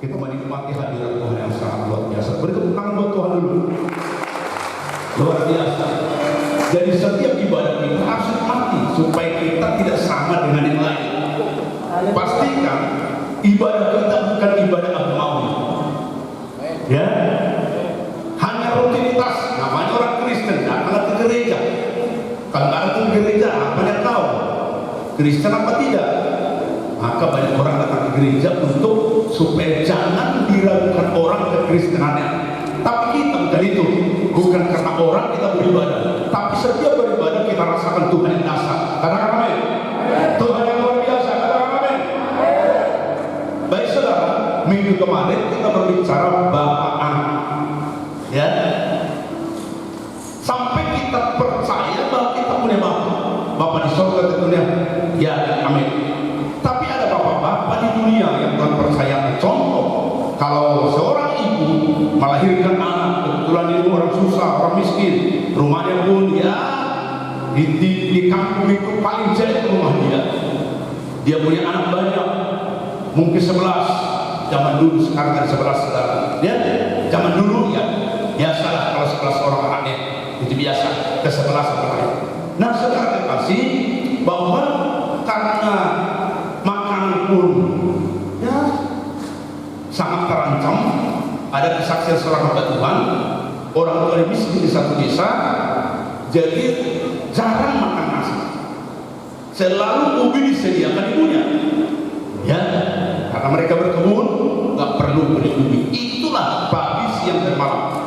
Kita menikmati hadirat Tuhan yang sangat luar biasa. Beri tepuk tangan buat Tuhan dulu. Luar biasa. Jadi setiap ibadah kita harus nikmati supaya kita tidak sama dengan yang lain. Pastikan ibadah kita bukan ibadah agamawi. Ya, hanya rutinitas. Namanya orang Kristen datang ke gereja. Kalau nggak datang ke gereja, apa yang tahu? Kristen apa tidak? Maka banyak orang datang ke gereja untuk supaya jangan diragukan orang kekristenannya. Tapi kita bukan itu. Bukan karena orang kita beribadah, tapi setiap beribadah kita rasakan Tuhan yang dasar. Katakan amin. Tuhan yang luar biasa. Katakan amin. Baik saudara, minggu kemarin kita berbicara Bapa Anak, ya, sampai kita percaya bahwa kita punya Bapa di surga tentunya, ya, amin. Tapi ada bapak-bapak di dunia yang Tuhan percaya. Contoh, kalau seorang ibu melahirkan anak, kebetulan ibu orang susah, orang miskin, rumahnya pun ya di kampung itu paling jelek rumah dia. Dia punya anak banyak, mungkin 11. Zaman dulu, sekarang ada 11 saudara. Ya, zaman dulu ya biasalah kalau 11 orang anaknya itu biasa, ke 11 orang lain. Nah, saudara kasih bahwa karena makan pun ya sangat terancam. Ada kesaksian seorang hamba Tuhan, orang tua miskin di satu desa, jadi jarang makan nasi, selalu ubi disediakan ibunya, ya, karena mereka berkebun, nggak perlu beli ubi. Itulah pagi, siang dan malam.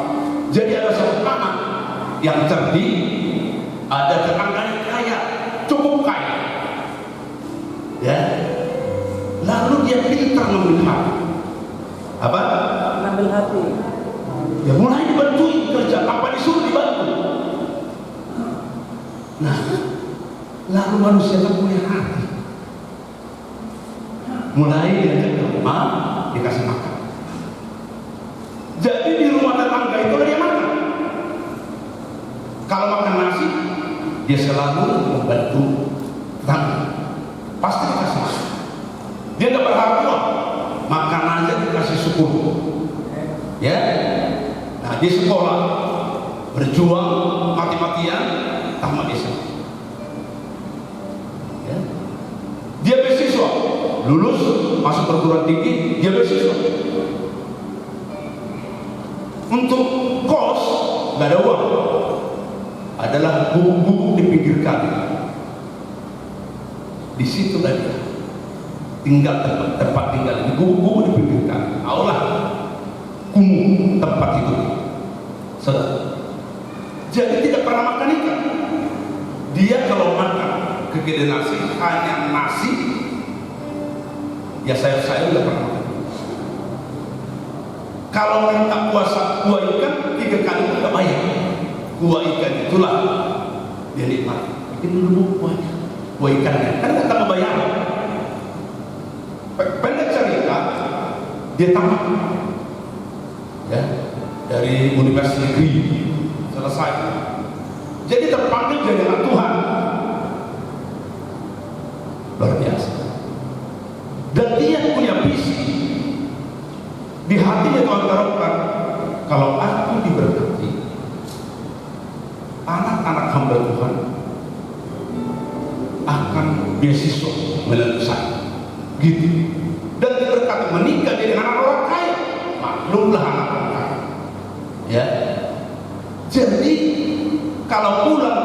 Jadi ada satu anak yang cerdik, ada tetangganya kaya, cukup kaya, ya, lalu dia pintar melihat apa? Ambil hati. Ya mulai dibantuin kerja, apa disuruh dibantu. Nah, lalu manusia kan punya hati. Mulai diajak ke rumah, dikasih makan. Jadi di rumah tetangga itu dia makan. Kalau makan nasi, dia selalu membantu tetangga. Pasti dikasih makan. Dia nggak berharap uang. Makan aja dikasih syukur, ya. Nah, di sekolah berjuang mati-matian, tamat desa, ya. Dia beasiswa, lulus masuk perguruan tinggi, dia beasiswa. Untuk kos nggak ada uang, adalah buku-buku di pinggir kali. Di situ dia tinggal, tempat tinggal di gubuk di pinggir kali, aulah kumuh tempat itu. Saudara, jadi tidak pernah makan ikan. Dia kalau makan kegede nasi, hanya nasi, ya sayur-sayur tidak pernah makan. Kalau minta puasa kuah ikan 3 kali pun tidak bayar. Kuah ikan itulah dia nikmati. Bikin dulu kuahnya, kuah ikannya, kan nggak tambah bayar. Pendek cerita, dia tamat, ya, dari universitas negeri, selesai. Jadi terpanggil jadi anak Tuhan, luar biasa. Dan dia punya visi di hatinya. Tuhan taruhkan, kalau aku diberkati, anak-anak hamba Tuhan akan beasiswa melalui saya. Gitu. Dan diberkati menikah dengan anak orang kaya, maklumlah anak orang kaya, ya. Jadi kalau pulang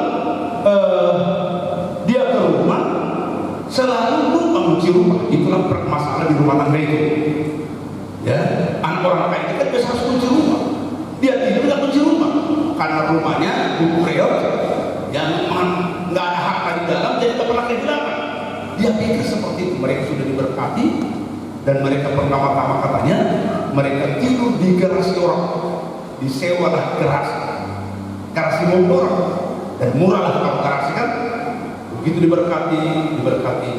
dia ke rumah, selalu lupa mengunci rumah. Itulah masalah di rumah tangga itu, ya. Anak orang kaya itu kan biasa harus kunci rumah, dia tidur nggak kunci rumah karena rumahnya buku reot yang nggak ada harta di dalam, jadi tak pernah kehilangan. Dia pikir seperti itu. Mereka sudah diberkati dan mereka pertama-tama katanya mereka tidur di garasi orang, disewalah garasi motor, dan murah lah kalau garasi kan. Begitu diberkati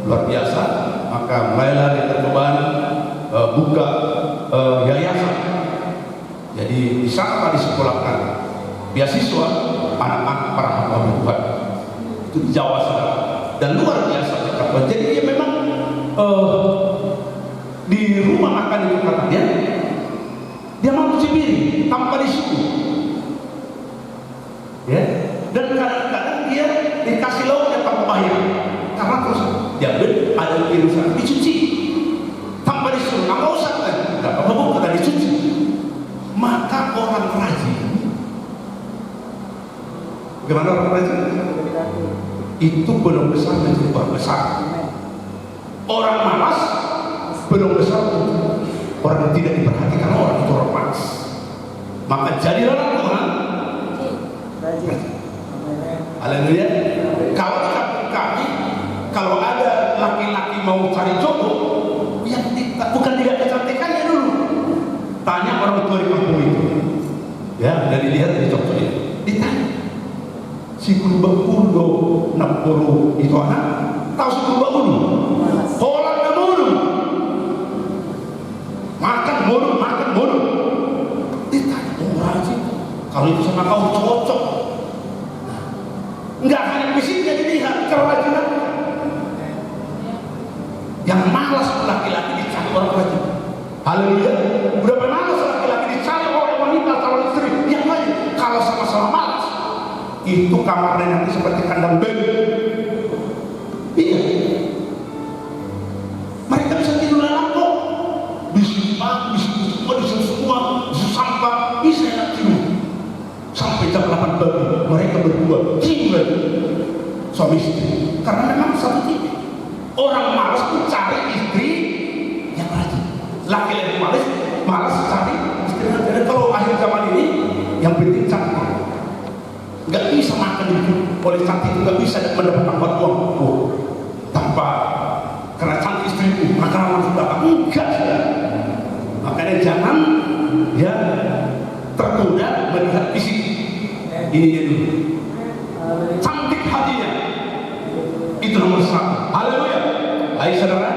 luar biasa, maka mulailah dia terbeban buka yayasan. Jadi di sana disekolahkan beasiswa anak-anak para hamba Tuhan itu di Jawa sana. Dan luar biasa berkat. Jadi dia memang di rumah makan itu katanya dia mau cuci piring tanpa disuruh, ya. Dan kadang-kadang dia dikasih lauknya tanpa bayar, karena terus diambil ada piring sana dicuci tanpa disuruh, nggak mau usah kan, nggak apa-apa kata dicuci. Maka orang rajin, gimana orang rajin? Itu belum besar menjadi orang besar. Orang malas belum besar, orang yang tidak diperhatikan orang itu orang malas. Maka jadilah Tuhan rajin. Haleluya. Kalau di kampung kami, kalau ada laki-laki mau cari jodoh, ya bukan dilihat kecantikannya dulu, tanya orang tua di kampung itu, ya, dari lihat dari cocoknya, ditanya si kurba kudo napuru itu anak tahu si kurba kudo pola mulu makan mulu ditanya orang sih kalau itu sama kau cocok. Enggak hanya fisiknya dilihat, kerajinan. Yang malas laki-laki dicari orang rajin. Haleluya. Berapa malas laki-laki dicari oleh wanita calon istri. Yang lain kalau sama-sama malas, itu kamarnya nanti seperti kandang babi. Iya. Mereka bisa tidur lelap kok. Bisa semua, bisa sampah, bisa enak tidur. Sampai jam 8 pagi mereka berdua tidur suami istri, karena memang satu tipe. Orang malas tuh cari istri yang rajin. Laki-laki malas cari istri yang rajin. Kalau akhir zaman ini yang penting cantik, nggak bisa makan itu oleh cantik, nggak bisa mendapatkan uang tanpa karena cantik istri itu makanan sudah enggak. Makanya jangan ya tergoda melihat fisik. Ini dulu cantik hatinya, itu nomor satu. Haleluya. Ayo saudara,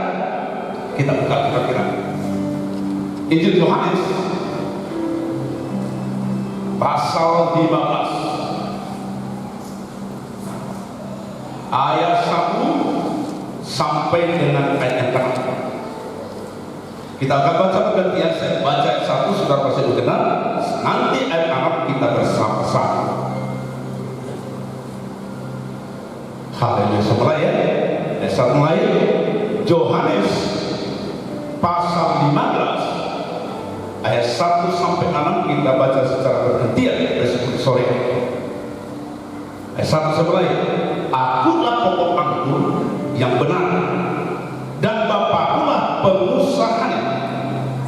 kita buka kira-kira Injil Yohanes pasal 15 ayat 1 sampai dengan ayat yang ke-6. Kita akan baca bergantian. Saya baca ayat 1, saudara pasti dengar. Nanti ayat 6 kita bersama-sama. Haleluya. Sebelah ya. Ayat 1 mulai. Yohanes pasal 15 ayat 1 sampai 6 kita baca secara bergantian besok sore. Ayat 1 sebelah. Akulah pokok anggur yang benar, dan Bapakulah pengusahanya.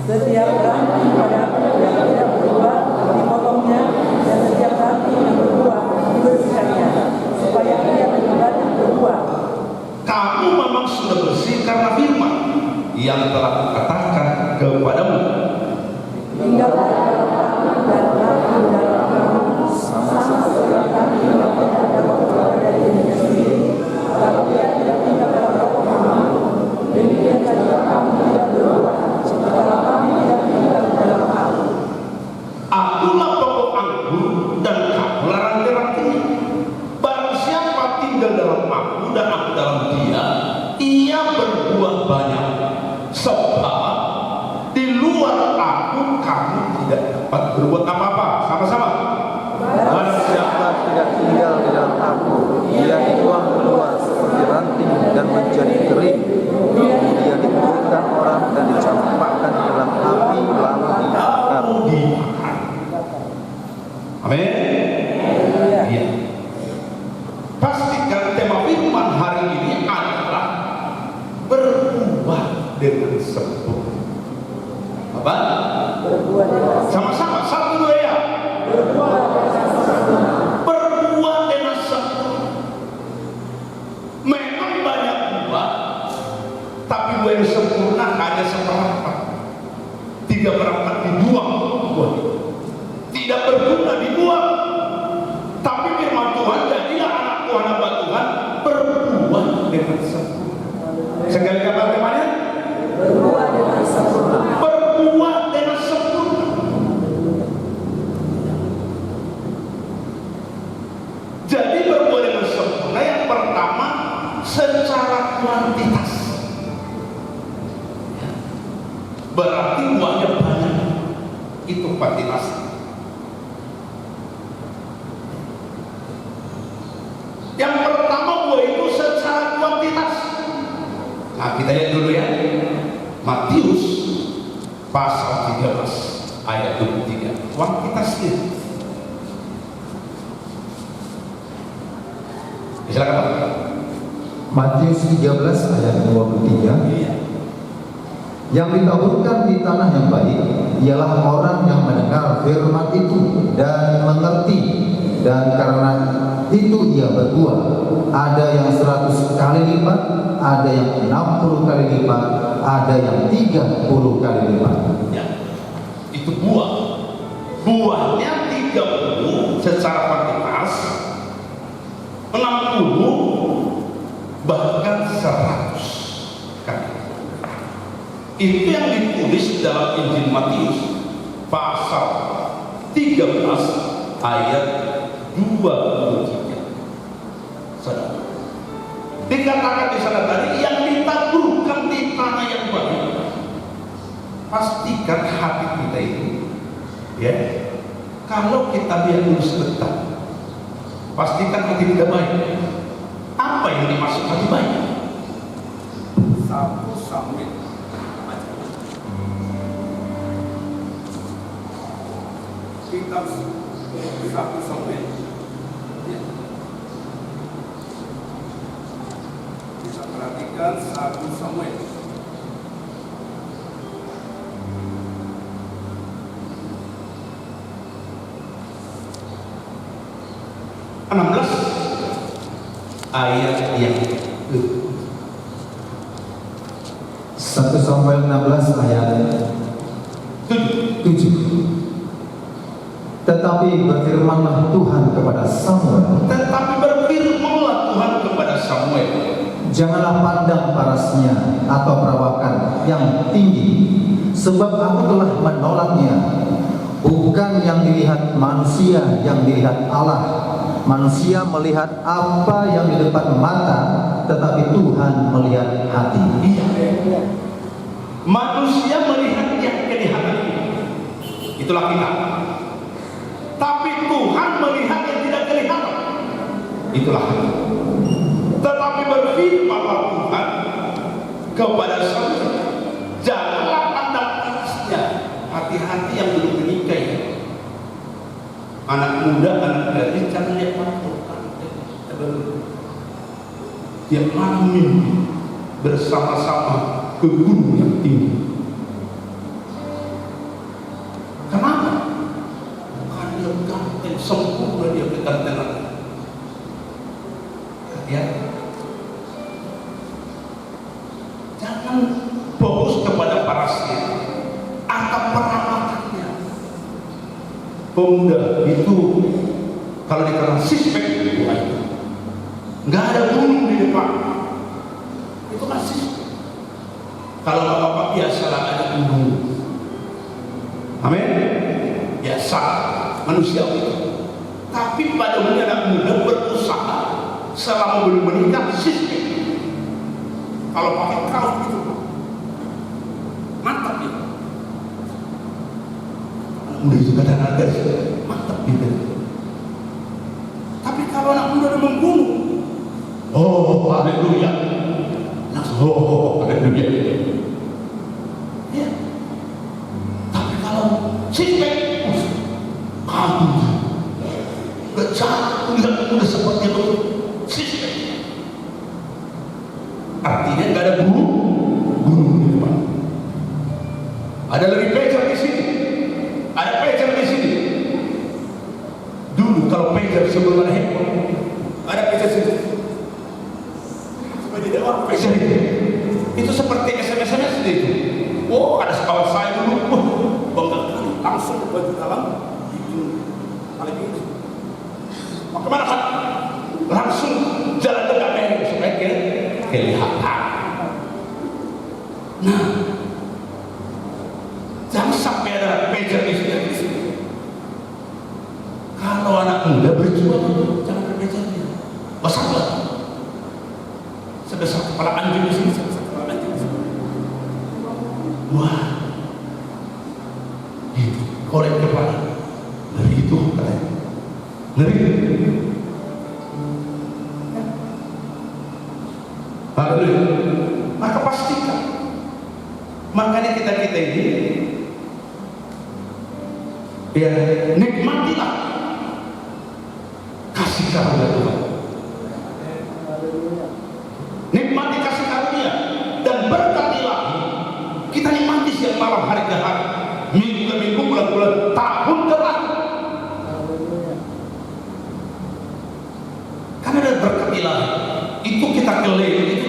Setiap ranting padaku yang tidak berbuah dipotongnya, dan setiap ranting yang berbuah dibersihkannya, supaya ia lebih banyak berbuah. Kamu memang sudah bersih karena firman yang telah kukatakan kepadamu. Tinggallah dalam aku dan aku dalam kamu, sama seperti kami yang tidak dapat berbuah dari dirinya sendiri. Kalau dia tidak tinggal dalam roh kamu, demikian juga kamu tidak berbuah. Kalau kami tidak tinggal dalam aku. Akulah pokok anggur dan kamulah ranting-rantingnya. Barang siapa tinggal dalam aku dan aku dalam dia, ia berbuah banyak. Sebab di luar aku kamu tidak dapat berbuat apa-apa. Sama-sama. Barang siapa tidak tinggal di dalam aku, ia dibuang keluar seperti ranting dan menjadi kering. Dia diberikan orang dan dicampakkan ke dalam api lalu dibakar. Amin. Iya. Pastikan tema firman hari ini adalah berbuah dengan sempurna. Apa? Berbuah dengan Sama-sama. 1, Itu kuantitas. Yang pertama buah itu secara kuantitas. Nah, kita lihat dulu ya. Matius pasal 13 ayat 23. Kuantitasnya. Silakan Pak. Matius 13 ayat 23. Iya. Yang ditaburkan di tanah yang baik ialah orang yang mendengar firman itu dan mengerti, dan karena itu ia berbuah. Ada yang 100 kali lipat, ada yang 60 kali lipat, ada yang 30 kali lipat. Ya, itu buah. Buahnya 30 secara kuantitas, 60 bahkan 100 kali. Itu yang ditulis dalam Injil Matius pasal 13 ayat 23. Saudara, dikatakan di sana tadi yang ditaburkan di tanah yang baik. Pastikan hati kita ini, ya, kalau kita lihat dulu sebentar, pastikan hati kita baik. Apa yang dimaksud hati baik? 1 Samuel kitab 1 Samuel, ya. Kita perhatikan 1 Samuel ayat yang 1 Samuel 16 ayat 7. Tetapi berfirmanlah Tuhan kepada Samuel. Janganlah pandang parasnya atau perawakan yang tinggi, sebab aku telah menolaknya. Bukan yang dilihat manusia yang dilihat Allah. Manusia melihat apa yang di depan mata, tetapi Tuhan melihat hati. Manusia melihat yang kelihatan, itulah kita. Tapi Tuhan melihat yang tidak kelihatan, itulah hati. Tetapi berfirmanlah Tuhan kepada Samuel, janganlah pandang parasnya, hati-hati yang belum menikah ya. Anak muda, anak gadis, jangan lihat mantul. Dia malam mimpi bersama-sama ke gunung yang tinggi. Kenapa? Karena dia ganteng, sempurna dia kegantengan. Hati-hati. Jangan fokus kepada parasnya atau perawakannya. Pemuda itu kalau dikenal suspek itu nggak ada gunung di depan, itu kan suspek. Kalau bapak biasalah ada gunung, amin, biasa manusia itu. Tapi pada umumnya anak muda berusaha selama belum menikah suspek. Kalau pakai kaos itu mantap ya. Anak muda juga ada harga, mantap gitu. Tapi kalau anak muda udah membunuh, oh haleluya, langsung oh haleluya. Ya. Tapi kalau suspek, kamu berjalan lihat muda seperti itu, suspek. Artinya nggak ada gunung di depan. Ada lagi pager di sini, ada pager di sini. Dulu kalau pager sebelum ada handphone, ada pager sini. Supaya tidak orang pager itu seperti SMS itu. Oh, ada sekawan saya dulu, bangga kali, langsung baju dalam, paling ini. Mau kemana kan? Langsung jalan dekat pager supaya kelihatan. Nah, jangan sampai ada pager di sini. Kalau anak muda berjuang, jangan ada pagernya. Masalah. Sebesar kepala anjing di sini, sebesar kepala anjing di sini. Wah, itu korek kepala. Ngeri itu katanya. Ngeri. Haleluya. Maka pastikan. Makanya kita ini ya nikmatilah kasih karunia Tuhan. Nikmati kasih karunia dan berkatilah. Kita nikmati siang malam, hari ke hari, minggu ke minggu, bulan ke bulan, tahun ke tahun. Karena ada berkatilah. Itu kita klaim, itu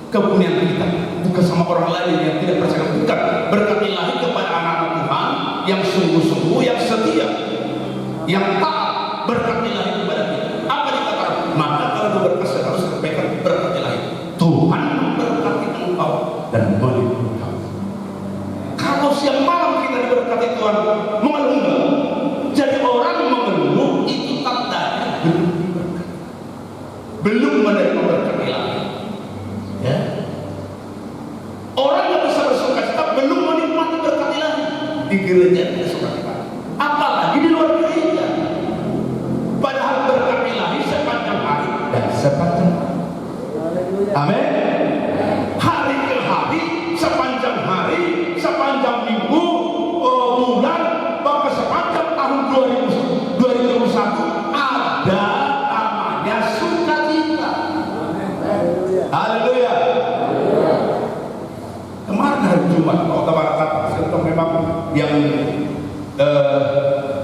kepunyaan kita, bukan sama orang lain yang tidak percaya. Bukan, berkatilah kepada anak-anak Tuhan yang sungguh-sungguh, yang setia, yang taat. Berkatilah kepada kita. Apa dikatakan? Maka kalau berkasih harus sampaikan berkatilah. Tuhan memberkati engkau dan melindungi engkau. Kalau siang malam kita diberkati Tuhan, mengeluh, jadi orang mengeluh itu tandanya belum menerima berkat ilahi. Ya. Orang yang bisa bersuka cita belum menikmati berkat ilahi. Di gereja tidak suka cita, apalagi di luar gereja. Padahal berkat ilahi sepanjang hari dan sepanjang hari. Amin. Hari ke hari, sepanjang hari, sepanjang minggu, bulan, bahkan sepanjang tahun 2021 ada namanya sukacita. Haleluya. Kemarin hari Jumat, kalau memang yang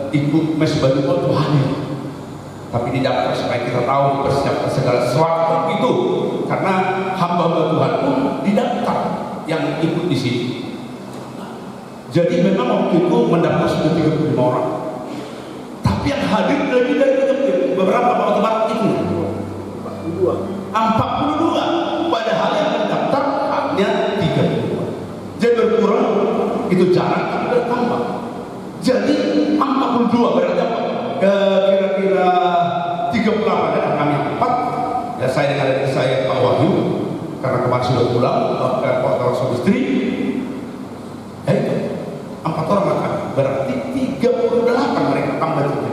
ikut mes baju itu hadir, tapi didaftar supaya kita tahu persiapkan segala sesuatu itu, karena hamba Tuhan pun didaftar yang ikut di sini. Jadi memang waktu itu mendaftar sudah 35 orang, tapi yang hadir lebih dari 30. Beberapa waktu barat itu 42, padahal yang mendaftar hanya 32. Jadi berkurang, itu jarang tapi bertambah. Jadi 42 berarti apa? Kira-kira 38 dan kami 4. Ya, saya dengan adik saya Pak Wahyu, karena kemarin sudah pulang ke Kota Istri. Ya itu 4 orang makan, berarti 38 mereka tambah juga.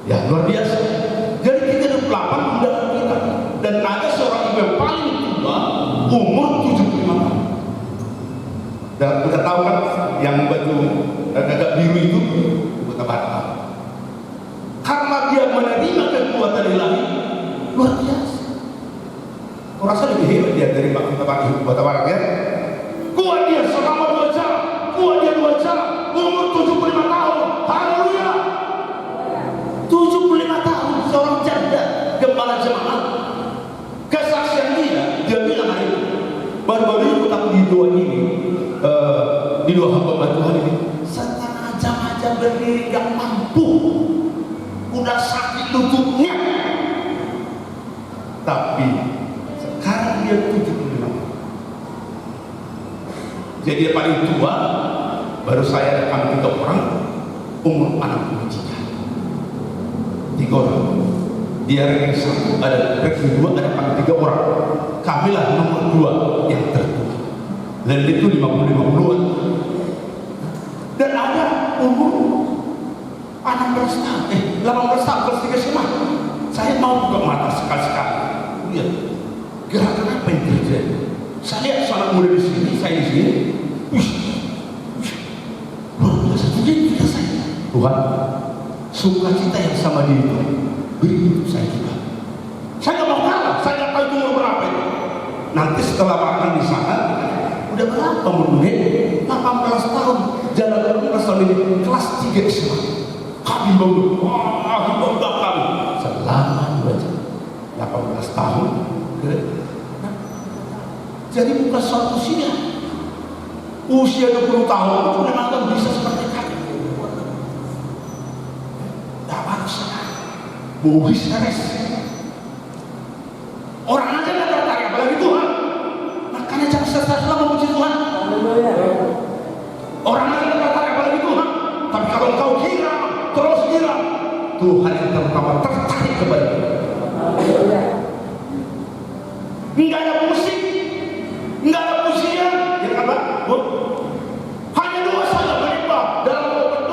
Ya luar biasa. Jadi 38 undangan kita, dan ada seorang ibu yang paling tua, umur 75 tahun. Dan kita tahu kan yang baju agak biru itu ibu Tabata. Karena dia menerima kekuatan ilahi luar biasa. Kau rasa lebih hebat dia dari Pak Tabata ya? Kuat dia selama 2 jam, kuat dia 2 jam, umur 75 tahun. Haleluya. 75 tahun, seorang janda, gembala jemaat. Kesaksian dia bilang hari itu, baru-baru ini aku di doa ini, di doa hamba Tuhan ini, setengah jam aja berdiri gak mampu, udah sakit lututnya. Tapi sekarang dia 75. Jadi dia paling tua. Baru saya rekam 3 orang, umur 63. 3 orang. Dia ranking 1, ada ranking 2, ada 3 orang. Kamilah nomor 2 yang tertua. Dan itu 50-50-an. Dan ada umur 18 tahun, 18 tahun, kelas 3 SMA. Saya mau buka mata sekali-sekali. Lihat, gerakan apa yang terjadi? Saya lihat sanak muda di sini, saya di sini. Luar biasa, tidak saya. Tuhan, sukacita yang sama dia itu beri untuk saya juga. Saya nggak mau kalah, saya nggak tahu itu umur berapa itu. Nanti setelah makan di sana, udah berapa umurnya? 18 tahun, jalan 18 tahun ini, kelas 3 SMA. Kami bangun, wah, bangga kami. Selama 2 jam, 18 tahun. Jadi bukan suatu usia 20 tahun itu memang kan bisa seperti kami. Tidak harus buhis heres. Orang aja tidak tertarik, apalagi Tuhan. Makanya jangan sesat-sesat memuji Tuhan. Orang aja tidak tertarik, apalagi Tuhan. Tapi kalau engkau kira, terus kira, Tuhan yang terutama tertarik kepada kita. Enggak ada musik, enggak ada pujian, ya kan Pak? Hanya 2 saja menyembah dalam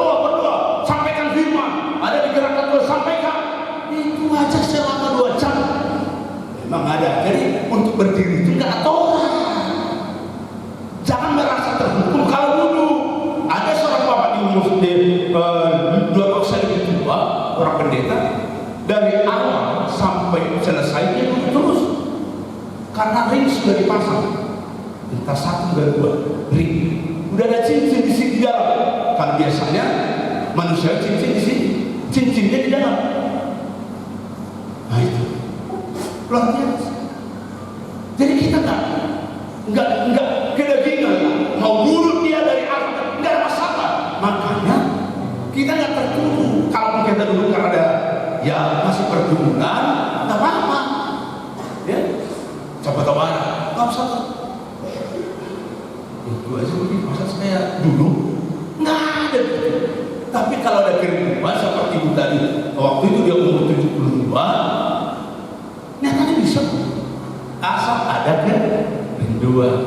dua saya lebih tua, orang pendeta, dari awal sampai selesai dia terus, karena ring sudah dipasang, entah satu dan dua ring, udah ada cincin di sini di dalam. Kan biasanya manusia cincin di sini, cincinnya di dalam. Nah itu luar biasa. Jadi kita nggak kedagingan mau bunuh dia dari awal, nggak ada masalah. Makanya kita nggak tertuduh. Kalau kita dulu karena ada ya masih perkebunan, nggak apa-apa. Ya, coba nggak usah. Itu aja begini, masa saya dulu nggak ada. Tapi kalau ada kerinduan seperti itu tadi, waktu itu dia umur 72, nyatanya bisa. Asal ada kerinduan.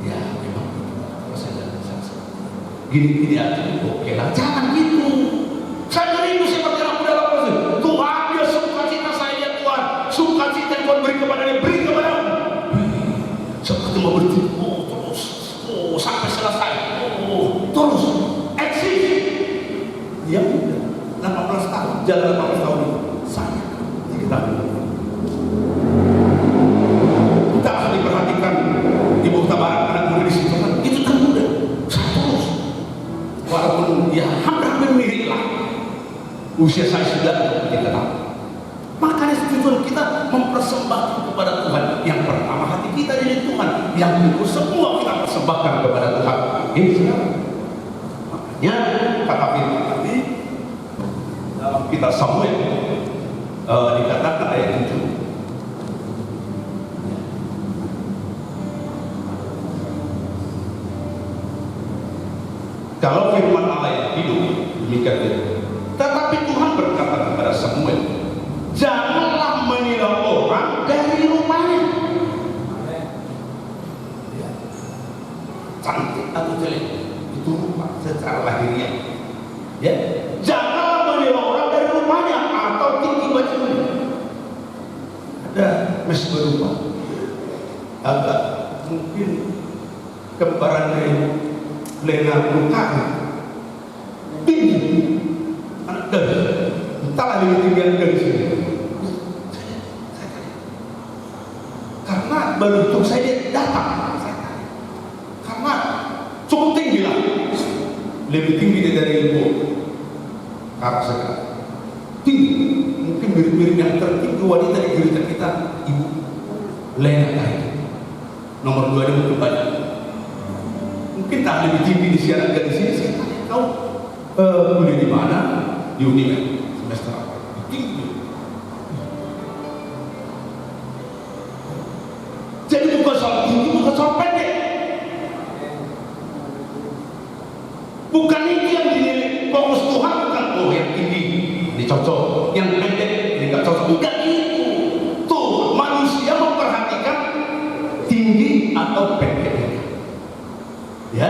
Ya memang kalau saya gini aja, oke lah, jangan gitu. Saya rindu seperti anak muda lapas. Tuhan, dia sukacita saya ya Tuhan, sukacita yang Tuhan beri kepada dia, beri kepada aku. Seperti mau bertipu terus, sampai selesai, terus eksis. Ya udah, 18 tahun, jalan 18 tahun itu saya diketahui. Kita akan diperhatikan di Bukta Barat, anak muda di situ kan, itu termuda, saya terus. Walaupun ya hampir mirip lah, usia saya sudah 3 tahun. Makanya tujuan kita mempersembahkan kepada Tuhan. Yang pertama hati kita dari Tuhan, yang kedua semua kita persembahkan kepada Tuhan. Ini sekarang. Makanya kata firman tadi dalam kitab Samuel dikatakan ayat 7. Kalau firman Allah yang hidup, demikian dia. Tetapi Tuhan berkata kepada Samuel, janganlah menilai orang dari rumahnya. Ya. Cantik atau jelek itu rupa secara lahiriah. Ya, janganlah menilai orang dari rumahnya atau tinggi bajunya. Ada mes berupa, agak mungkin kembaran dari Lena Lukari, tinggi, anak gadis, entahlah lebih tinggi dari sini. Karena bentuk saya datang, karena cukup tinggi lah, lebih tinggi dari ibu, kakak saya, tinggi, mungkin mirip-mirip yang tertinggi wanita di gereja kita, ibu Lena Lukari. Nomor 2 dia mungkin banyak. Mungkin tak lebih tinggi di siaran dari sini. Saya tanya kau kuliah di mana? Di Unimed semester apa? Tinggi. Jadi bukan soal tinggi, bukan soal pendek. Bukan itu yang dinilai. Fokus Tuhan bukan yang tinggi ini cocok, yang pendek ini nggak cocok. Bukan itu. Tuh manusia memperhatikan tinggi atau pendek. Ya,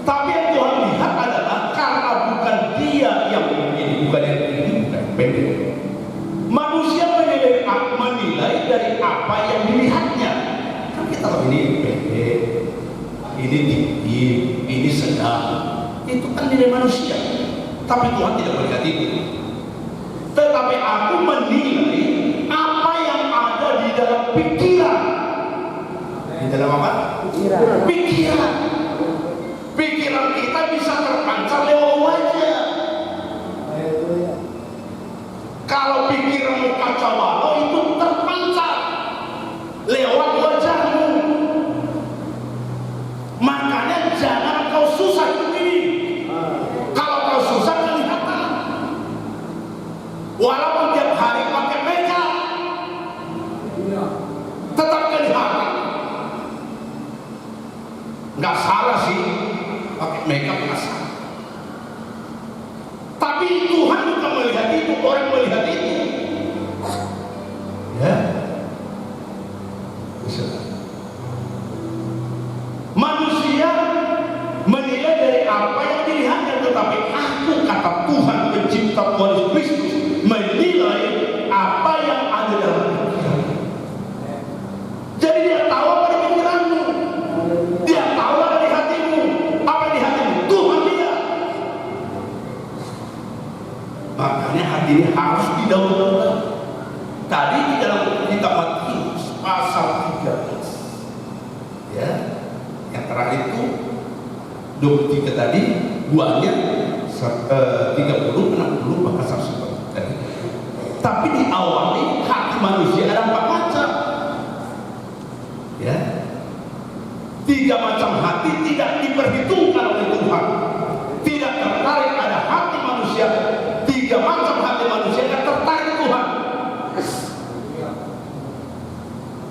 tapi yang Tuhan lihat adalah karena bukan dia yang begini, bukan yang tinggi, bukan yang pendek. Manusia menilai dari apa yang dilihatnya. Kan kita tahu ini pendek, ini tinggi, ini sedang. Itu kan nilai manusia. Tapi Tuhan tidak melihat itu. Tetapi aku menilai apa yang ada di dalam pikiran. Di dalam apa? Pikiran. Pikiran kita bisa terpancar lewat wajah. Kalau pikiranmu kacau balau itu terpancar lewat wajahmu. Makanya jangan kau susah hidup ini. Kalau kau susah kelihatan. Walaupun tiap hari pakai makeup, tetap kelihatan. Nggak salah sih pakai makeup, nggak salah. Tapi Tuhan juga melihat itu, orang melihat itu. Ya, manusia menilai dari apa yang dilihatnya, tetapi aku, kata Tuhan pencipta Tuhan Yesus Kristus, menilai apa yang ada dalam pikiran. Jadi dia tahu apa di pikiranmu, dia tahu apa di hatimu, apa di hatimu. Tuhan lihat, Makanya hati ini harus didahului. Tadi di dalam kitab Matius pasal 13, ya, yang terakhir itu 23 tadi, buahnya 30, 60, bahkan 100 tadi. Tapi diawali hati manusia ada 4 macam, ya. 3 macam hati tidak diperhitungkan oleh Tuhan. Tidak tertarik ada hati manusia. 3 macam hati manusia yang tertarik Tuhan.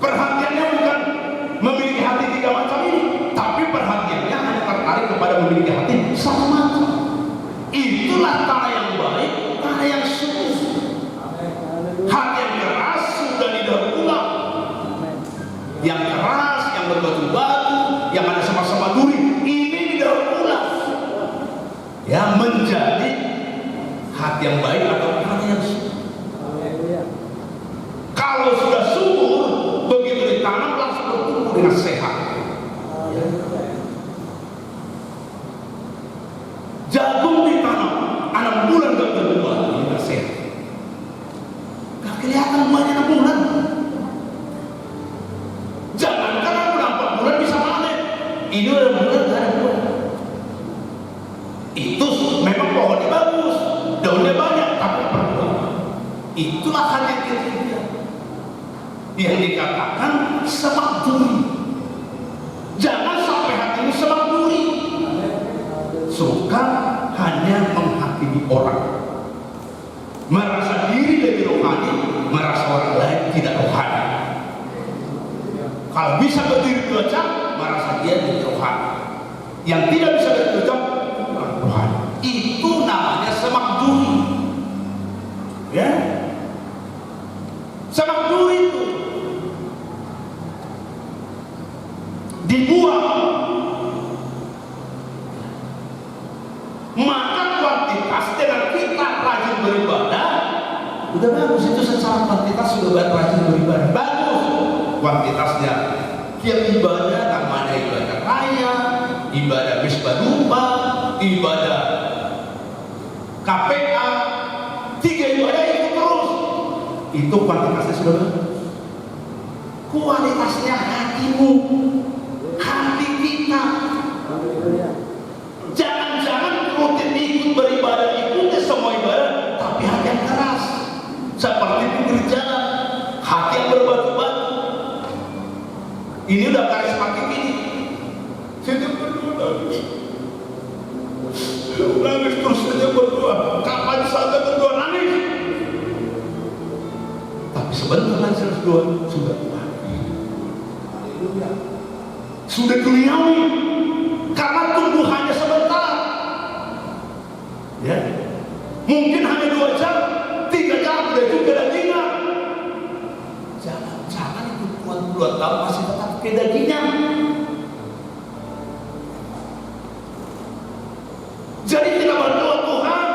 Perhatiannya bukan memiliki hati 3 macam ini, tapi perhatiannya hanya tertarik kepada memiliki hati 1 macam. Itulah tanah yang baik, tanah yang subur. Hati yang keras sudah didaur ulang. Yang keras, yang berbatu-batu, yang ada sama-sama duri, ini didaur ulang, ya, menjadi hati yang baik atau hati yang subur. Kalau sudah subur, begitu ditanam langsung bertumbuh dengan sehat. Ya. Jagung ditanam 6 bulan gak berbuah, ini gak sehat. Gak kelihatan buahnya 6 bulan. Jangankan 4 bulan bisa panen, ini udah bulan gak ada buah. Itu memang pohonnya bagus, daunnya banyak, tapi berbuah. Itulah hal yang kita lihat, yang dikatakan semak duri. Jangan sampai hatimu semak duri, suka hanya menghakimi orang, merasa diri lebih rohani, merasa orang lain tidak rohani. Kalau bisa berdiri 2 jam, merasa dia lebih rohani. Yang tidak bisa berdiri 2 jam, bukan rohani. Itu namanya semak duri, ya. Semak duri itu dibuang, maka kuantitas dengan kita rajin beribadah udah bagus. Itu secara kuantitas sudah rajin beribadah, bagus kuantitasnya. Tiap ibadah, namanya ibadah raya, ibadah misbah lupa, ibadah KPA, 3 ibadah itu terus, itu kuantitasnya sudah bagus. Kualitasnya hatimu, hati kita. Jangan-jangan rutin ikut beribadah, ikuti semua ibadah, tapi hati yang keras, seperti pinggir jalan, hati yang berbatu-batu. Ini udah karismatik ini. Setiap berdoa nangis terus saja berdoa, kapan saja berdoa nangis. Tapi sebentar lagi berdoa sudah mati, sudah duniawi, karena tumbuhannya sebentar, ya. Mungkin hanya 2 jam, 3 jam udah juga dagingan. Jangan itu puluhan tahun masih tetap kedagingan. Jadi kita berdoa, Tuhan,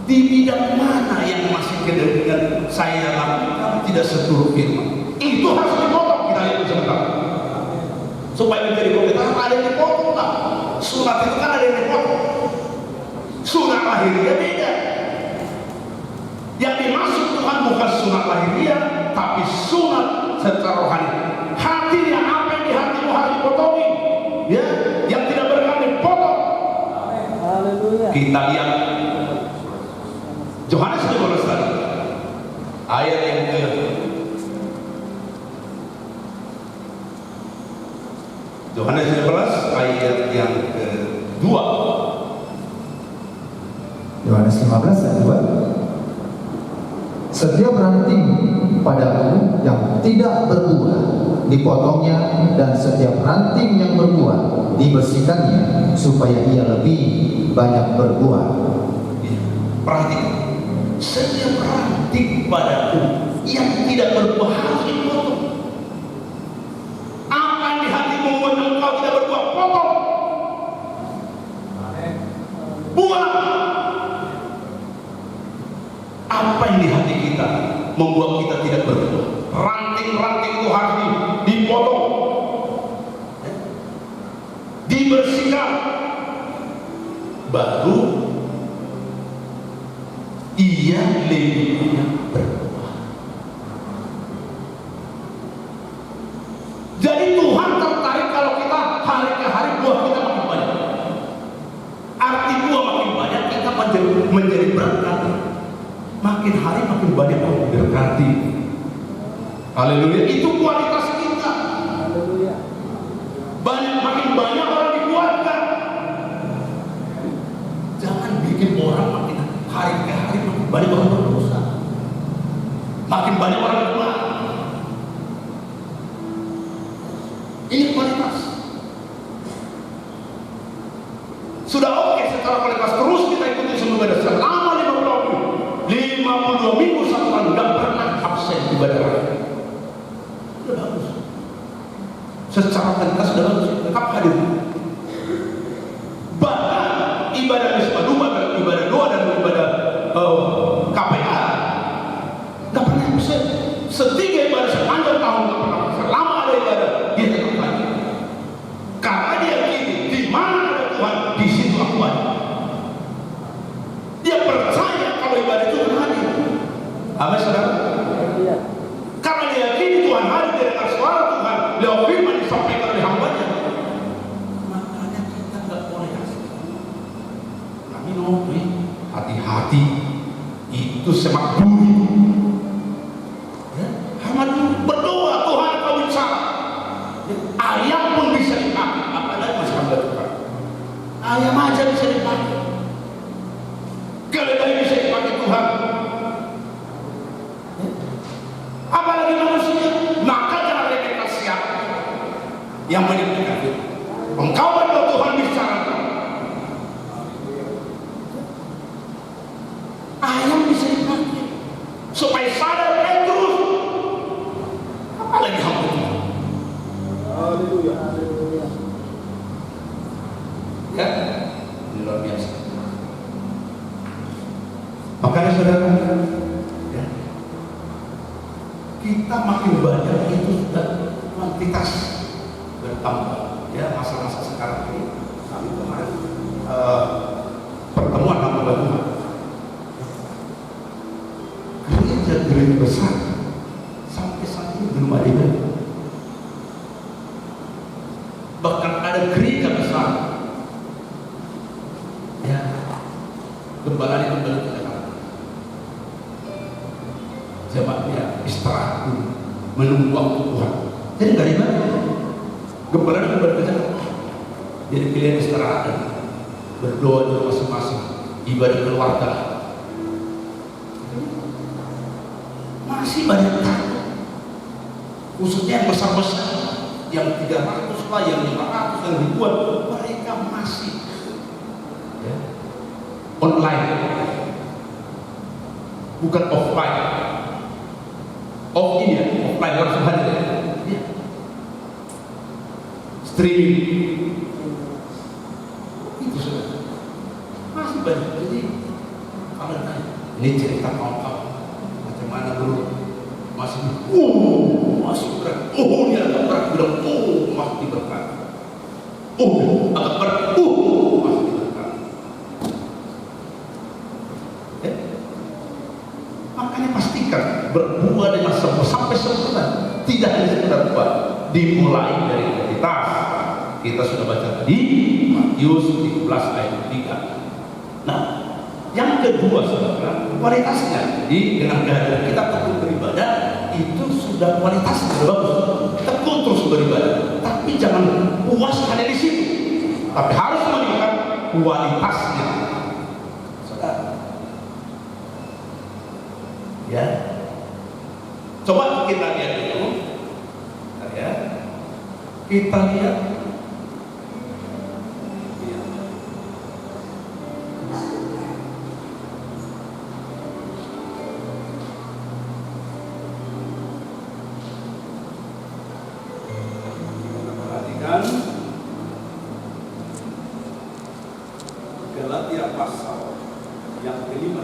di bidang mana yang masih kedagingan saya lakukan tidak seturut firman, itu harus dipotong. Kita lihat sebentar, supaya menjadi komentar ada yang dipotong lah. Sunat itu kan ada yang dipotong. Sunat lahiriah beda. Yang dimaksud Tuhan bukan sunat lahiriah, tapi sunat secara rohani. Hatinya, apa yang di hatimu harus dipotongin, ya. Yang tidak berkenan dipotong. Kita lihat Yohanes 15 tadi, ayat yang ke Yohanes 15 ayat yang kedua. Yohanes 15 ayat 2. Setiap ranting padaku yang tidak berbuah dipotongnya, dan setiap ranting yang berbuah dibersihkannya, supaya ia lebih banyak berbuah. Perhatikan, setiap ranting padaku yang tidak berbuah harus dipotong. Apa yang di hatimu membuat engkau tidak berbuah, potong, buang. Apa yang di hati kita membuat kita tidak berbuah, ranting-ranting itu harus dipotong, dibersihkan, baru ia lebih banyak berbuah. Jadi Tuhan tertarik kalau kita hari ke hari buah kita makin banyak. Arti buah makin banyak, kita menjadi berkat. Makin hari makin banyak orang berkati. Haleluya, itu kualitas kita. Makin banyak orang dikuatkan. Jangan bikin orang makin hari ke hari makin banyak orang berdosa, makin banyak orang keluar. Ini kualitas. Sudah oke secara kualitas, terus kita ikuti semua ibadah selama 52 minggu satu tahun, nggak pernah absen ibadah. Sudah bagus. Secara kualitas sudah bagus, tetap hadir. Bahkan ibadah ibadah doa dan ibadah KPA nggak pernah absen. Setiga ibadah sepanjang tahun nggak pernah absen. Selama ada ibadah dia tetap hadir. Karena dia yakini di mana ada Tuhan, di situ aku ada. Dia percaya kalau ibadah itu hadir. Amin, saudara. Karena dia yakini Tuhan hadir dengan suara Tuhan, lewat firman disampaikan oleh hambanya. Makanya kita nggak boleh asing. Kami nopi, hati-hati. Itu semak duri. Ya, Ahmad berdoa Tuhan kau bicara. Ayam pun bisa dipakai, apalagi masih hamba Tuhan. Ayam aja bisa dipakai. Keledai bisa dipakai Tuhan. Apalagi manusia, maka jangan mereka siapa yang menyebutkan itu. Engkau berdoa Tuhan bicara. Ayam bisa dipakai supaya sadar terus. Apalagi hamba Tuhan. Haleluya. Ya, ini luar biasa. Makanya saudara, ya, kita makin banyak itu sudah kuantitas bertambah. Ya, masa-masa sekarang ini kami kemarin pertemuan hamba Tuhan. Gereja besar sampai saat ini belum ada ibadah. Bahkan ada gereja besar, ya, gembala ke Jakarta. Jemaatnya istirahat dulu, menunggu waktu Tuhan. Jadi nggak ibadah. Gembala kembali ke Jakarta. Jadi pilihan istirahat, berdoa di rumah masing-masing, ibadah keluarga. Masih banyak takut, khususnya yang besar-besar, yang 300 lah, yang 500, yang ribuan, mereka masih, ya, online, bukan offline. Off ini ya, offline harus hadir, ya. Streaming itu sudah masih banyak. Jadi kalau ditanya, ini cerita kawan-kawan macam mana dulu, masih berat, dia agak berat, bilang masih diberkat, agak berat, masih diberkat. Ya? Makanya pastikan berbuah dengan sampai sebulan, tidak hanya sekedar buah. Dimulai dari kualitas. Kita sudah baca tadi Matius 13 ayat 3. Nah, yang kedua saudara, kualitasnya. Jadi dengan kehadiran kita tekun beribadah, itu sudah kualitasnya sudah bagus. Tekun terus beribadah, tapi jangan puas hanya di situ, tapi harus meningkatkan kualitasnya, saudara. Ya, coba kita lihat dulu. Ya, kita lihat. Galatia pasal yang kelima.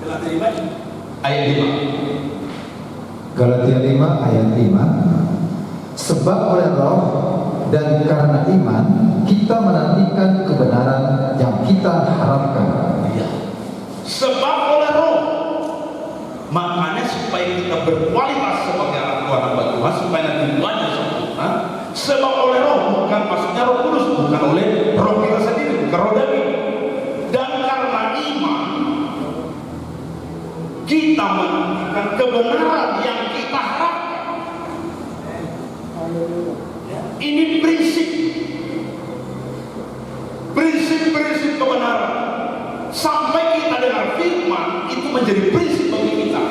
Galatia 5 ayat 5. Galatia 5 ayat 5. Sebab oleh Roh dan karena iman kita menantikan kebenaran yang kita harapkan. Ya. Sebab oleh Roh, makanya supaya kita berkualitas sebagai anak Tuhan hamba Tuhan, supaya nanti banyak sempurna. Sebab oleh Roh, bukan maksudnya Roh Kudus, bukan oleh roh kita sendiri, bukan roh daging. Dan karena iman kita menantikan kebenaran yang kita harapkan. Ini prinsip kebenaran. Sampai kita dengar firman itu menjadi prinsip bagi kita.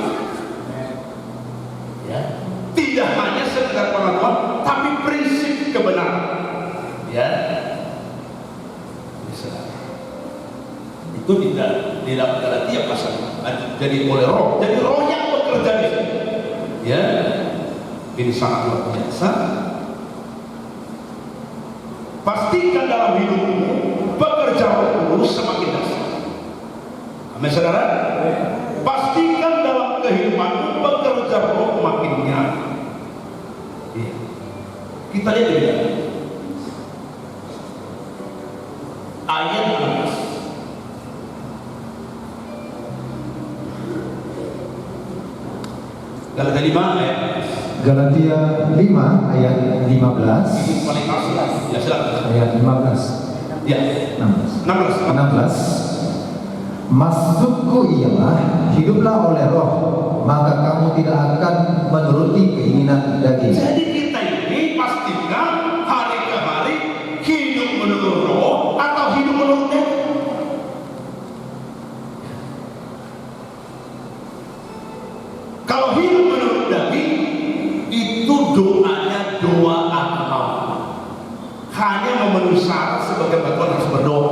Ya. Tidak hanya sekedar pengetahuan, tapi prinsip kebenaran. Ya. Itu tidak Galatia pasal. Jadi oleh Roh. Jadi Roh yang bekerja di sini. Ya. Ini sangat luar biasa. Pastikan dalam hidupmu bekerja Roh Kudus semakin dasar. Amin, saudara. Pastikan dalam kehidupanmu bekerja Roh makin nyata. Ya. Kita lihat ini ayat 16. Galatia 5 ayat Galatia 5 ayat 15. kualitas. Ya, silakan. Ayat 15. Ya, 16. Maksudku ialah hiduplah oleh Roh, maka kamu tidak akan menuruti keinginan daging. jadi kita ini pastikan hari ke hari hidup menurut Roh atau hidup menurut daging. Kalau hidup menurut daging itu doanya doa akal, hanya memenuhi syarat sebagai batuan harus berdoa.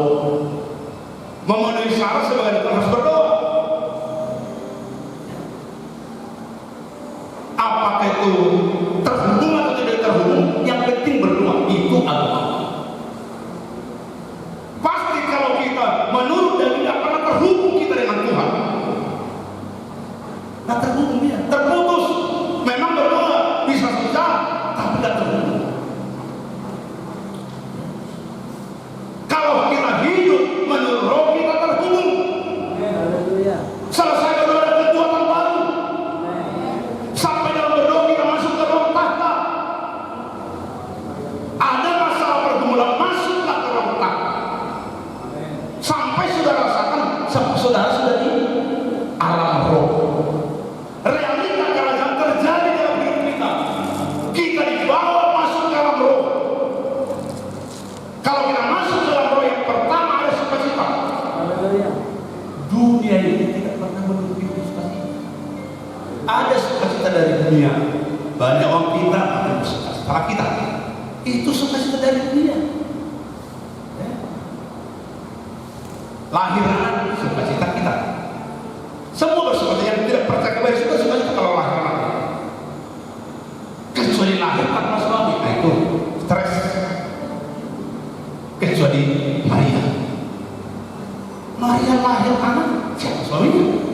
Memenuhi syarat sebagai batuan harus berdoa. Apakah itu terhubung atau tidak terhubung, yang penting berdoa. Itu agama. Pasti kalau kita menurut dan tidak pernah terhubung kita dengan Tuhan, nggak terhubung dia, terputus. Memang berdoa bisa saja, tapi nggak terhubung. Kalau kita hidup menurut Roh, kita terhubung. Selesai berdoa ada kekuatan baru. Sampai dalam berdoa kita masuk ke ruang tahta. Ada masalah pergumulan, masuklah ke ruang tahta. Sampai sudah rasakan, saudara sudah di alam roh. Realita kerajaan terjadi dalam hidup kita. Kita dibawa masuk ke alam roh. Kalau kita masuk ke dalam roh, yang pertama ada sukacita. Dunia ini tidak pernah menutupi sukacita. Ada sukacita dari dunia. Banyak orang kita akan sukacita kita. Itu sukacita dari dunia. Ya. Lahiran sukacita kita. Semua bersukacita. Yang tidak percaya kepada Yesus sukacita kalau lahiran. Kecuali lahir tanpa suami, nah itu stres. Kecuali Maria. Maria lahir anak, siapa suaminya?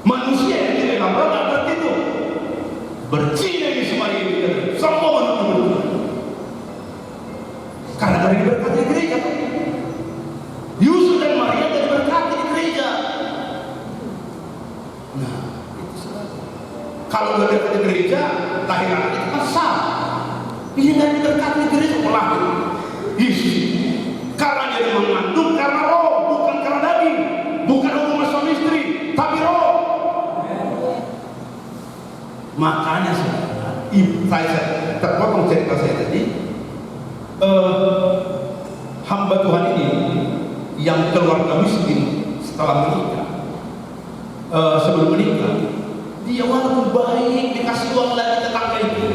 Manusia yang tidak dalam roh ngerti itu. Berzina ini semua ini, semua menuduh. Karena dari diberkati di gereja. Yusuf dan Maria dari diberkati di gereja. Nah, itu salah. Kalau dari gereja, lahir anak itu kan sah. Ini dari diberkati di gereja melahir. Yesus. Karena dia mengandung karena roh, bukan karena daging, bukan hubungan suami istri, tapi roh. Makanya saya terpotong cerita saya tadi. Hamba Tuhan ini yang keluarga miskin setelah menikah, sebelum menikah, dia walaupun baik dikasih uang lagi tetangga itu,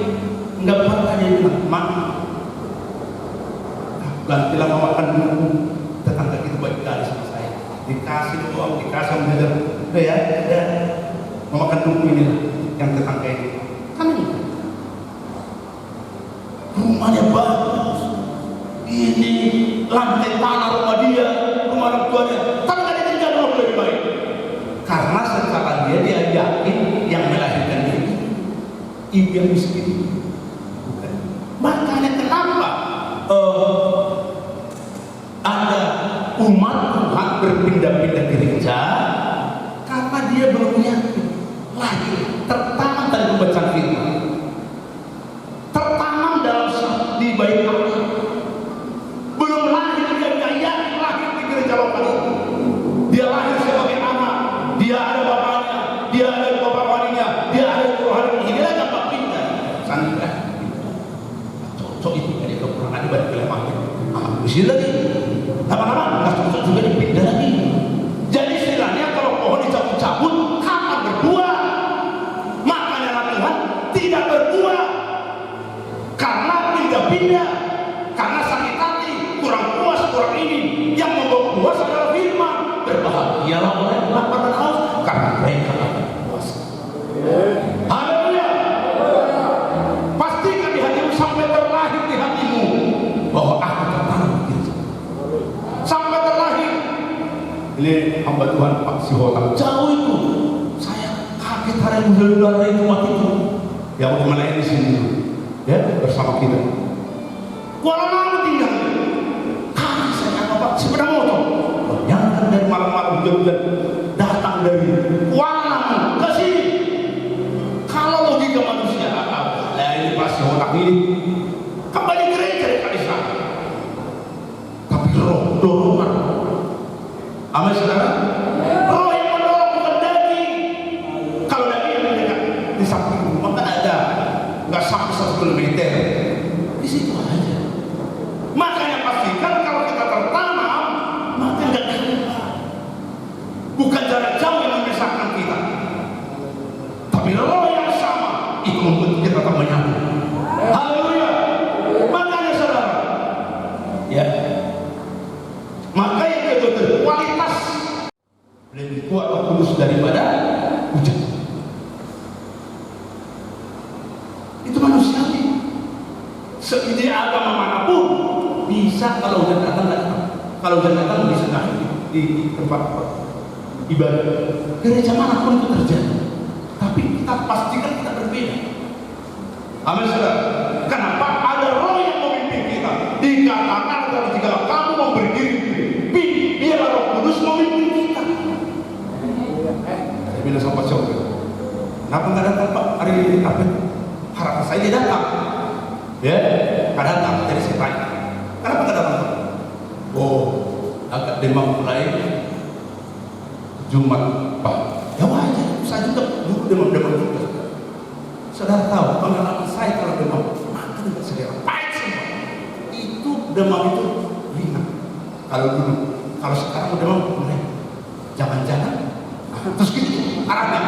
nggak pernah dia bilang mana. Gantilah makan dulu, tetangga itu baik sekali sama saya. Dikasih uang, dikasih mengajar, ya, memakan dulu ini lah, yang tetangga ini. Kan ini, rumahnya bagus, ini lantai tanah rumah dia, rumah orang tuanya, tapi nggak ditinggal rumah lebih baik. Karena secara dia yakin yang melahirkan dia ibu yang miskin, bukan. Makanya ada umat Tuhan berpindah-pindah gereja karena dia belum yakin lahir tertanam dari pembacaan firman, tertanam dalam di bait Allah, belum lahir dia nggak yakin lahir di gereja lokal itu. Dia lahir sebagai anak, dia ada bapaknya, dia ada bapak walinya, dia ada rohani, dia nggak pindah. Sangat cocok itu dari kekurangan di balik kelemahan. Mesti lagi, lama-lama nggak cocok juga dipindah lagi. Jadi istilahnya kalau pohon dicabut-cabut, kapan berbuah? Makanya anak Tuhan tidak berbuah karena pindah-pindah, karena sakit hati, kurang puas, kurang ini. Yang membawa puas adalah firman. Berbahagialah oleh lapar dan haus karena mereka akan puas. Haleluya. Pastikan di hatimu sampai terlahir di hatimu bahwa aku tertanam di gereja. Sampai terlahir. Ini hamba Tuhan Pak Sihotang jauh itu. Saya kaget hari muda-muda dari umat itu yang melayani di sini, ya, bersama kita. Kuala Namu tinggal. Kami saya Bapak sepeda motor. Yang dari malam-malam hujan-hujan datang dari Kuala Namu ke sini. Kalau logika manusia, lah ini pasti otak ini kembali gereja di Kalisara. Tapi roh dorongan, amin saudara. Roh yang mendorong bukan daging. Kalau daging yang mendekat di samping rumah kan ada, nggak sampai 1 kilometer. Di situ aja. Makanya pastikan kalau kita tertanam, maka nggak gampang. Bukan jarak jauh yang memisahkan kita, tapi roh yang sama itu membuat kita tetap menyambung. Haleluya. Makanya saudara, ya, maka yang kedua kualitas lebih kuat atau kudus daripada hujan. Itu manusiawi. Seide agama manapun bisa kalau hujan datang. Kalau hujan datang bisa di tempat ibadah gereja manapun itu terjadi. Tapi kita pastikan kita berbeda. Amin saudara. Kenapa? Ada roh yang memimpin kita. Dikatakan kalau jika kamu memberi diri, biarlah Roh Kudus memimpin kita. Saya bilang sama Pak Cok, kenapa nggak datang Pak hari ini? Tapi harapan saya dia datang. Ya, nggak datang. Jadi saya tanya, kenapa nggak datang? Oh, agak demam mulai Jumat Pak. Ya wajar, saya juga dulu demam-demam juga. Saudara tahu pengalaman saya kalau demam, maka tidak segera pahit semua. Itu demam itu ringan. Kalau dulu, kalau sekarang demam mulai, jangan-jangan, terus gitu arahnya,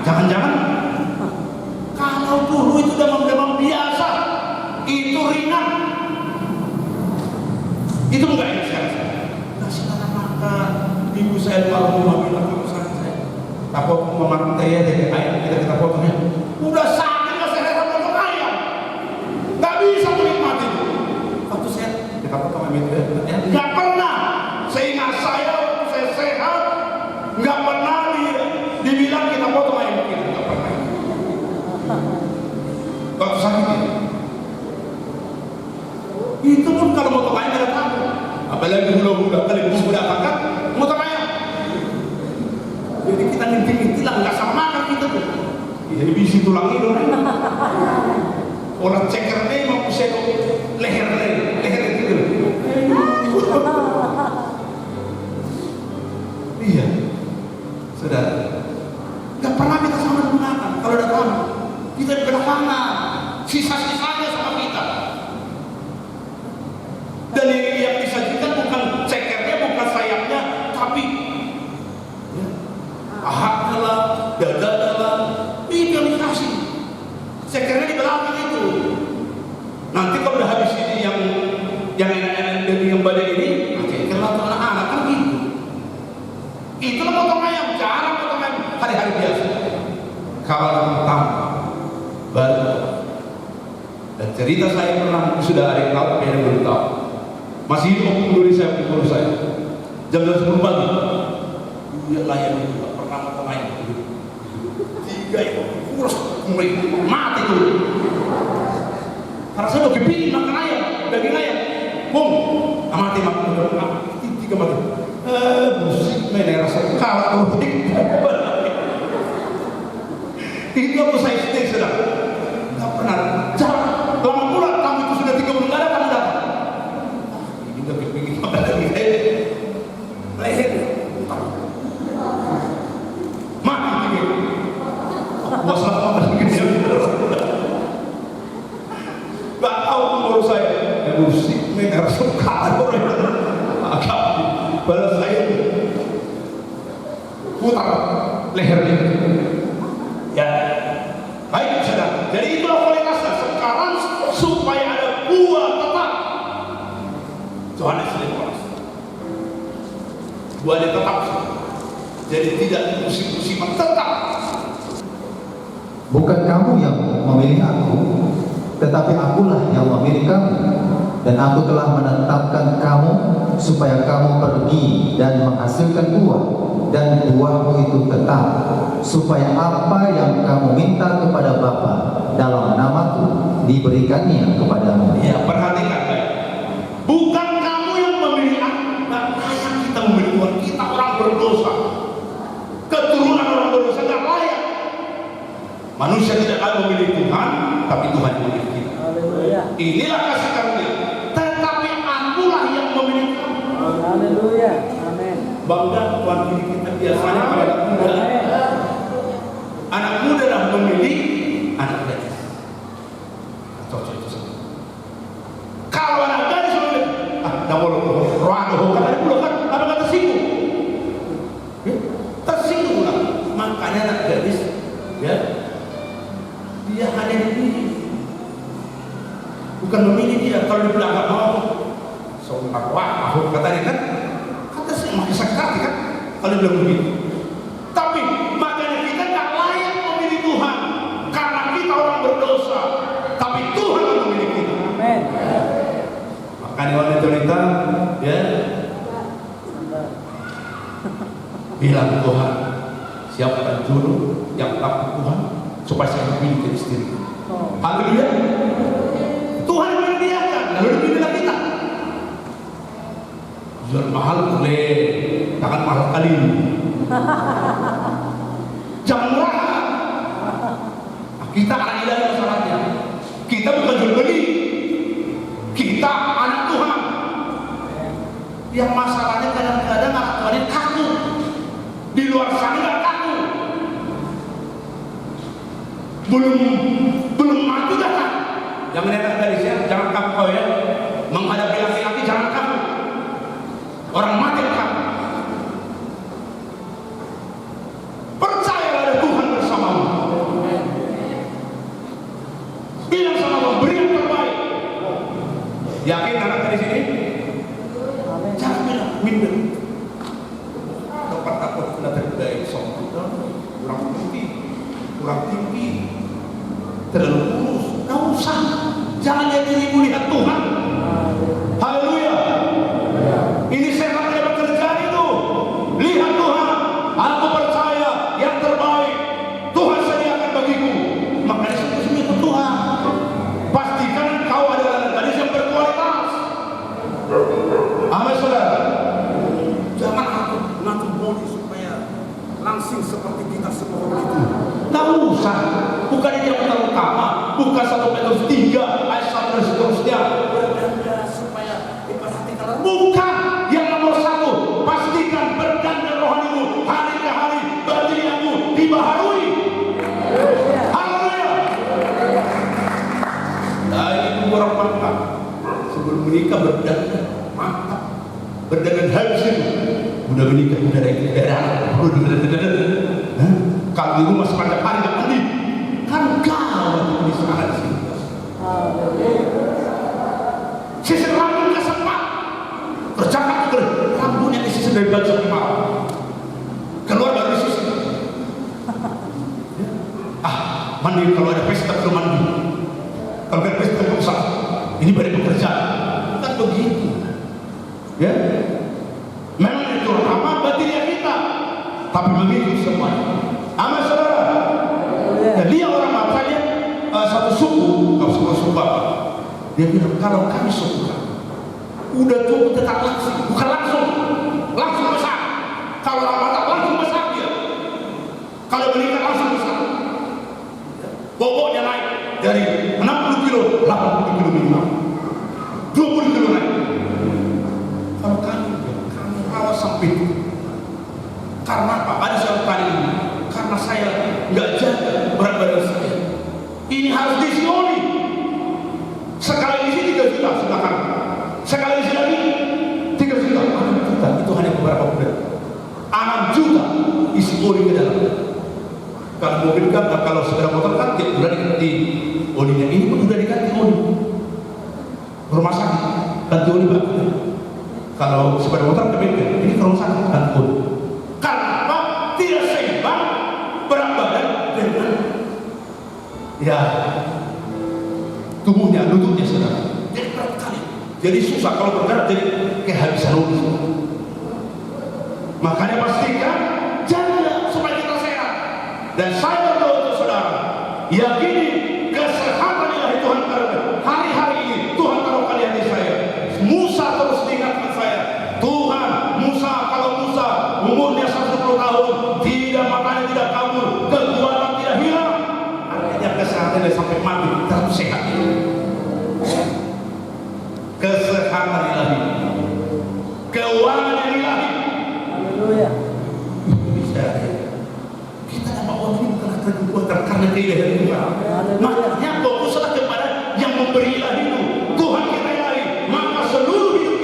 jangan-jangan. Kalau dulu itu demam-demam biasa, itu ringan. Itu enggak enak sekarang. Kasih makan. Ibu saya kalau rumah bilang kalau saya takut memakan teh dari ayam kita potongnya. Udah sakit nggak saya rasa potong ayam, nggak bisa menikmati. Waktu saya kita potong ayam itu nggak pernah. Seingat saya waktu saya sehat nggak pernah dibilang kita potong ayam kita, nggak pernah. Waktu sakit itu pun kalau potong ayam nggak tahu. Apalagi budak-budak kali budak angkat potong ayam. Jadi kita ngintil-ngintil lah, nggak sama makan kita tuh. Jadi bisi tulang itu. Orang ceker deh mau pusing leher itu. Iya, saudara. Nggak pernah kita sama makan. Kalau ada tamu, kita di belakangan, sisa-sisanya sama kita. Dan yang disajikan bukan cekernya, bukan sayapnya, tapi paha lah, dada lah, itu yang dikasih. Cekernya di belakang itu. Nanti kalau udah habis ini yang enak-enak dari yang badai ini, ceker lah untuk anak-anak kan gitu. Itulah potong ayam, cara potong ayam hari-hari biasa. Kalau tentang baru. Dan cerita saya pernah sudah ada yang tahu, tapi yang belum tahu. Masih hidup dulu saya guru saya. Jam 10 pagi. Dia layan itu nggak pernah potong ayam. 3 ekor kurus mulai mati tuh. Karena saya mau kepingin makan ayam, daging ayam. kalau itu aku saya stay sedang nggak pernah jarang lama pula kamu itu sudah 3 bulan nggak ada kamu datang ini nggak kepingin apa lagi leher mati pikir masalah apa lagi dia nggak tahu umur saya yang musik mereka suka agak balas saya putar lehernya ya baik sedang jadi itulah kualitasnya sekarang supaya ada buah tetap Yohanes 5 buahnya tetap jadi tidak musim-musiman tetap. Bukan kamu yang memilih aku, tetapi akulah yang memilih kamu, dan aku telah menetapkan kamu supaya kamu pergi dan menghasilkan buah, dan buahmu itu tetap, supaya apa yang kamu minta kepada Bapa dalam namaku diberikannya kepadamu. Ya, perhatikan baik. Bukan kamu yang memilih aku, nggak layak kita memilih Tuhan. Kita orang berdosa, keturunan orang berdosa nggak layak. Manusia tidak akan memilih Tuhan, tapi Tuhan yang memilih kita. Haleluya. Inilah kasih karunia. Tetapi akulah yang memilih kamu. Haleluya. Amin. Bangga Tuhan pilih kita biasanya pada anak muda. Anak muda dah memilih anak gadis. Cocok itu semua. Kalau anak gadis memilih, dah boleh roh katanya belum kan, apa kata tersinggung? Tersinggung lah. Makanya anak gadis, ya, dia hanya dipilih, bukan memilih dia. Kalau dia bilang nggak mau, seorang wah, katanya kan. Makin sakit hati kan kalau bilang begitu. Tapi makanya kita nggak layak memilih Tuhan karena kita orang berdosa. Tapi Tuhan yang memilih kita. Amin. Makanya wanita-wanita ya bilang Tuhan siapkan jodoh yang takut Tuhan supaya saya memilih jadi istri. Haleluya. Tuhan yang menyediakan lalu dipilihlah kita. Jual mahal boleh, jangan mahal kali. Jangan murah. Kita anak ilahi masalahnya. Kita bukan jual beli. Kita anak Tuhan. Yang masalahnya kadang-kadang anak Tuhan ini kaku. Di luar sana nggak kaku. Belum mati dah kan. Jangan enak dari saya, jangan kaku kau ya. Menghadapi laki-laki jangan kaku. Orang mati kamu. Percayalah ada Tuhan bersamamu. Bilang sama Allah, beri yang terbaik. Yakin anak dari sini? Jangan bilang minder. Dapat takut kena terbaik sombong, kurang tinggi, terlalu kurus. Gak usah. Jangan lihat dirimu, lihat Tuhan. Haleluya. Ini sehat yang bekerja itu. Lihat Tuhan, aku percaya yang terbaik Tuhan sediakan bagiku. Makanya sungguh-sungguh ke Tuhan. Pastikan kau adalah gadis yang berkualitas. Amin saudara. Jangan ngatur bodi supaya langsing seperti kita semua itu. Nggak usah. Bukan itu yang utama. Bukan 1 Petrus 3 ayat 1 dan seterusnya. Berdandan supaya diperhatikan. Bukan. Yang nomor 1, pastikan berdandan rohanimu hari ke hari, batiniamu dibaharui. Haleluya. Nah ini orang mantap. Sebelum menikah berdandan mantap. Berdandan habis itu. Udah menikah, udah ada darah. Kalau di rumah sepanjang hari nggak mandi, kan kau di sana di sini. Sisir rambut nggak sempat. Bercakap ke rambutnya disisir dari baju ke malam. Keluar dari sisi. Mandi kalau ada pesta belum mandi. Kalau ada pesta belum sah. Ini baru pekerjaan. Kan begitu. Ya. Memang itu apa batinnya kita. Tapi begitu semuanya. Amin saudara. Ya, lihat orang matanya satu suku, kalau suku dia bilang kalau kami suku udah cukup tetap langsung, bukan langsung besar. Kalau orang Batak langsung besar. Kalau meningkat langsung besar. Bobotnya naik dari 60 kilo, 80 kilo minimal, 20 kilo naik. Kalau kami rawat sampai itu. Karena apa? Ada satu kali ini. Karena saya nggak jaga berat badan saya. Ini harus disioni. Sekali isi 3 juta silakan. Sekali isi lagi 3 juta. 6 juta itu hanya beberapa bulan. 6 juta isi oli ke dalam. Kalau mobil kan, kalau sepeda motor kan tiap bulan diganti olinya. Ini pun sudah diganti oli. Rumah sakit ganti oli Pak. Kalau sepeda motor ke bengkel, ini ke rumah sakit ganti oli. Karena apa? Tidak seimbang berat badan dengan ya tubuhnya, lututnya saudara. Jadi berat kali. Jadi susah kalau bergerak, jadi kehabisan oli. Makanya pastikan jaga supaya kita sehat. Dan saya berdoa untuk saudara, yakini kesehatan ilahi Tuhan karena hari-hari ini Tuhan taruh kalian di saya. Musa terus diingatkan saya, Tuhan, Musa, kalau Musa umurnya 110 tahun, tidak matanya tidak kabur, kekuatan tidak hilang, artinya kesehatan sampai mati tetap sehat. Kesehatan ilahi, keuangan yang ilahi. Haleluya. Bisa. Kita dapat uang ini bukan karena keilahian Tuhan. Makanya fokuslah kepada yang memberi ilahi itu, Tuhan kita ilahi. Maka seluruh hidup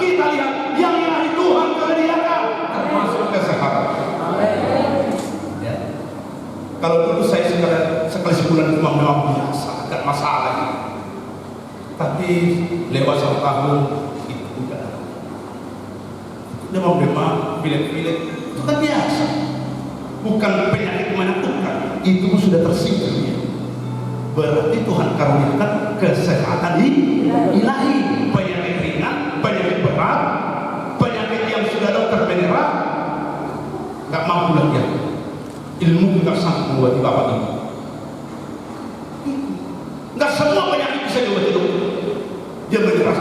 kita lihat yang ilahi Tuhan kerjakan, termasuk kesehatan. Ya. Kalau dulu saya sekali sebulan cuma memang biasa, tidak masalah. Tapi lewat 1 tahun itu udah demam-demam, pilek-pilek, itu kan biasa. Bukan penyakit menakutkan, itu pun sudah tersingkir. Berarti Tuhan karuniakan kesehatan ilahi, penyakit ringan, penyakit berat, penyakit yang sudah dokter menyerah, nggak mampu lagi. Ilmu nggak sanggup buat bapak ini. Nggak semua penyakit bisa diobati dokter. Dia menyerah.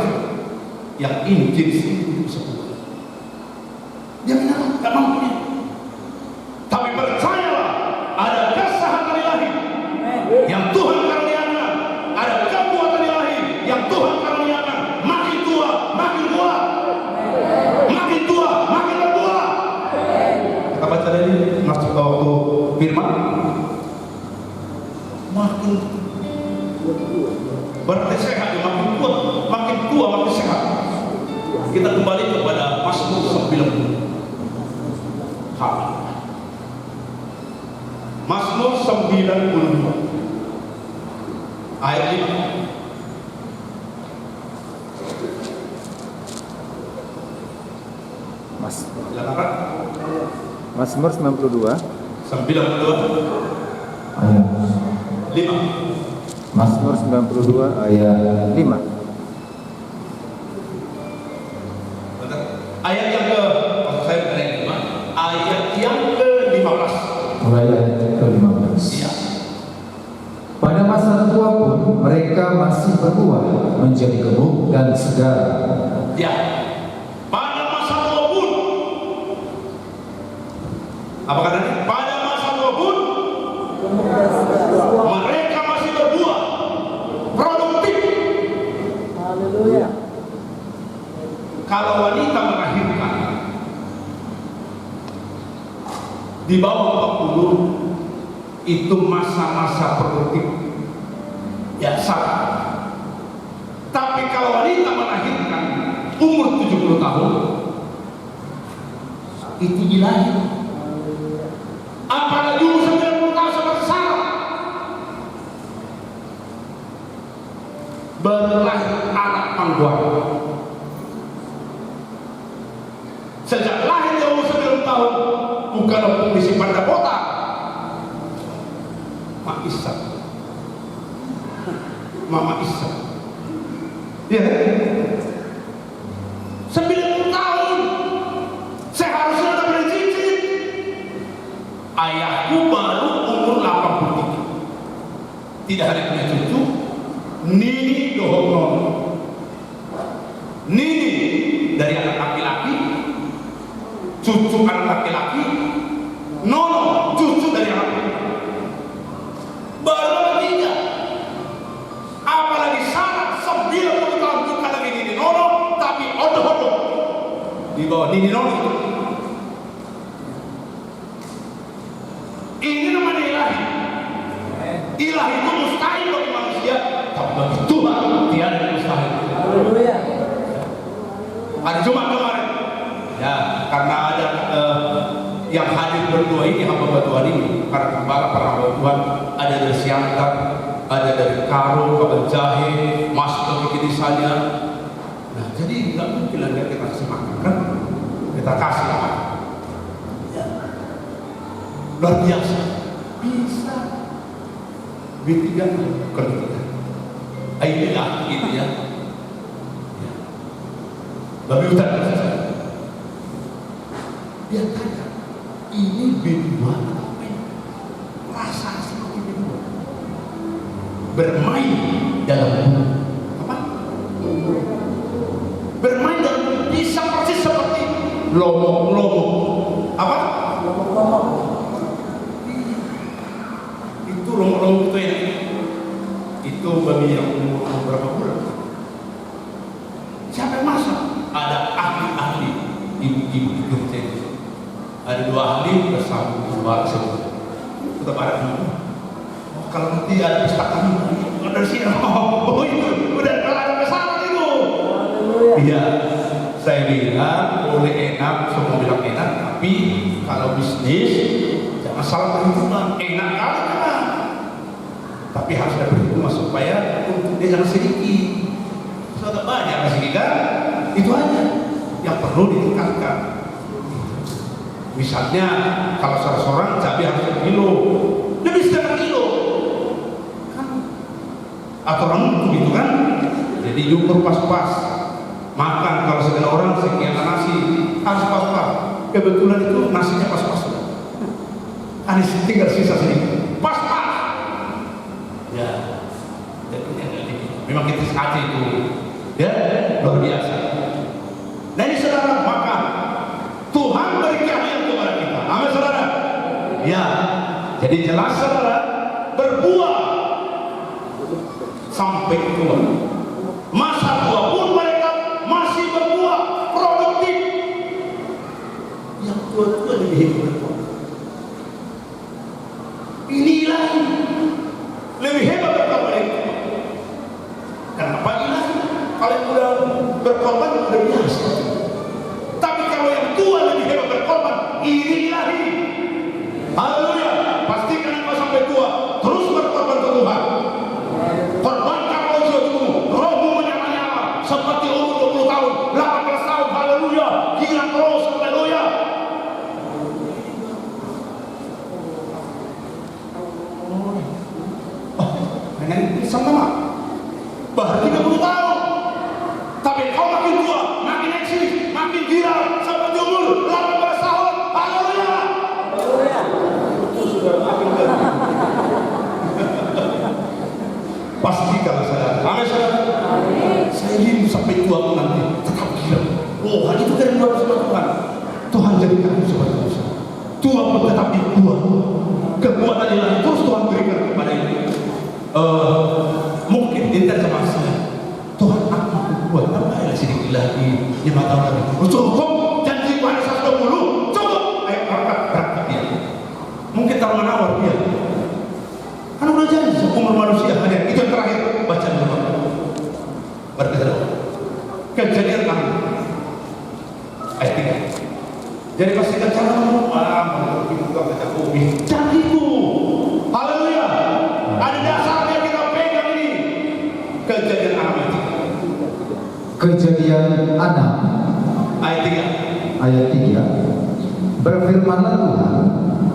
Yang ini jenis ini bisa buat. Dia menyerah, nggak mampu. Tapi percayalah, ada kesehatan ilahi yang Tuhan karuniakan, ada kekuatan ilahi yang Tuhan karuniakan. Makin tua, makin kuat, makin tua, makin berbuah. Kita baca tadi masuk ke waktu firman, makin berarti sehat, makin kuat, makin tua, makin sehat. Kita kembali kepada Mazmur 90. Mazmur 92 ayat 5. Mazmur 92 Ayat 5. Mazmur 92 ayat 5. Ayat yang ke ayat yang ke-15. mulai ayat ke-15. Iya. Pada masa tua pun mereka masih berbuah menjadi gemuk dan segar. Ya. Pada masa tua pun, apa katanya? Pada masa tua pun mereka masih berbuah, produktif. Haleluya. Kalau wanita melahirkan di bawah 40, itu masa-masa produktif biasa. Tapi kalau wanita melahirkan umur 70 tahun, itu ilahi. Apalagi umur 90 tahun seperti Sarah, berlahir anak pangguan. Sejak lahir dia umur 9 tahun, bukan untuk disimpan di kotak. Mak Isa, Mama Isa, ya, 90 tahun, seharusnya udah bercicit. Ayahku baru umur 83, tidak ada punya cucu. Nini dohong, Nini dari anak laki-laki, cucu anak laki-laki, Nono cucu dari anak Nini Noni. Ini namanya ilahi. Ilahi itu mustahil bagi manusia, tapi bagi Tuhan tiada yang mustahil. Haleluya. Hari Jumat kemarin, ya karena ada yang hadir berdua ini hamba Tuhan ini, para gembala, para hamba Tuhan, ada dari Siantar, ada dari Karo, Kabel Jahe, masuk ke bikin sana. Nah, jadi nggak mungkin lagi kita kasih makan kan? Kita kasih apa? Ya. Luar biasa, bisa. B3 kerja. Ayolah gitu ya. Babi hutan selesai. Dia tanya, ini B2 apa ini? Rasa seperti B2. Bermain dalam apa? Bermain dalam bisa persis seperti lomok-lomok. Apa? Lomok-lomok. Itu lomok-lomok itu ya. Itu babi yang umur berapa bulan? Siapa yang masak? Ada ahli-ahli, ibu-ibu di gereja itu. Ada 2 ahli bersama dua semua. Tetap ada dulu. Oh, kalau nanti ada pesta kami, ada sih. Oh itu udah ada kesalahan itu. Iya, saya bilang boleh enak, semua bilang enak, tapi kalau bisnis jangan salah perhitungan. Enak kali kan, tapi harus ada perhitungan supaya untuk dia jangan sedikit. Sudah banyak sedikit kan? Itu aja yang perlu ditingkatkan. Misalnya kalau salah seorang cabai harus 1 kilo, lebih setengah kilo kan aturan gitu kan. Jadi diukur pas-pas. Makan kalau sekian orang sekian nasi harus pas-pas. Kebetulan itu nasinya pas-pas. Ada tinggal sisa sedikit pas-pas ya. Memang kita sengaja itu ya, luar biasa. Nah ini saudara, maka Tuhan beri keahlian kepada kita. Amin saudara. Ya, jadi jelas saudara, berbuah sampai tua. Masa tua pun mereka masih berbuah produktif. Yang tua-tua lebih hebat. Inilah lebih hebat berkorban itu. Kenapa ilahi? Kalau yang udah berkorban udah biasa. Tapi kalau yang tua lebih hebat berkorban, ini ilahi. Haleluya. Pastikan engkau sampai tua terus berkorban ke Tuhan. Korbankan kau jiwamu, rohmu menyala-nyala seperti umur 20 tahun, 18 tahun. Haleluya. Gila terus. Haleluya. Dengan sama baru 30 tahun, tapi kau makin tua, makin eksis, makin gila seperti umur 18 tahun. Haleluya. Itu sudah makin gila. Pasti kalau saya, amin saudara. Saya ingin sampai tua pun nanti tetap gila. Oh, hal itu dari luar sama Tuhan. Tuhan jadikan aku seperti itu. Tua pun tetap di tua. Kekuatan ilahi terus Tuhan berikan kepada ini. Mungkin tidak semasa Tuhan aku buat apa ya sedikit lagi 5 tahun lagi. Cukup janji pada 120 cukup. Ayo angkat praktik dia. Mungkin kalau menawar dia. Kan udah janji umur manusia hanya itu yang terakhir. Baca dulu. Berkata kejadian kami ayat 3. Jadi pastikan cara janjiku. Haleluya. Ada dasarnya kita pegang ini. Kejadian 6 Kejadian 6 ayat 3. ayat 3. Berfirmanlah Tuhan,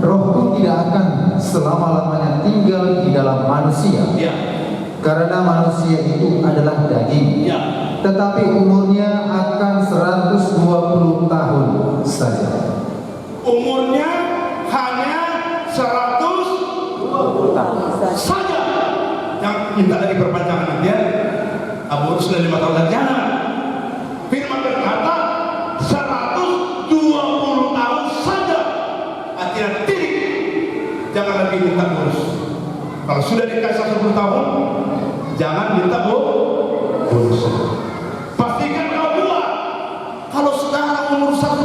rohku tidak akan selama-lamanya tinggal di dalam manusia, Ya. karena manusia itu adalah daging, Ya. tetapi umurnya akan 120 tahun saja. Umurnya hanya 120 tahun saja. Yang minta lagi perpanjangan nanti ya. Abu sudah 5 tahun lagi. Jangan. Firman berkata 120 tahun saja. Artinya titik. Jangan lagi minta bonus. Kalau sudah dikasih 120 tahun, jangan minta bonus. Pastikan kau buat. Kalau saudara umur 120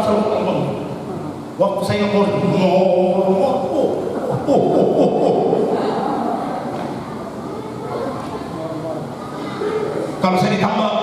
selalu ngomong. Waktu saya ngomong, kalau saya ditambah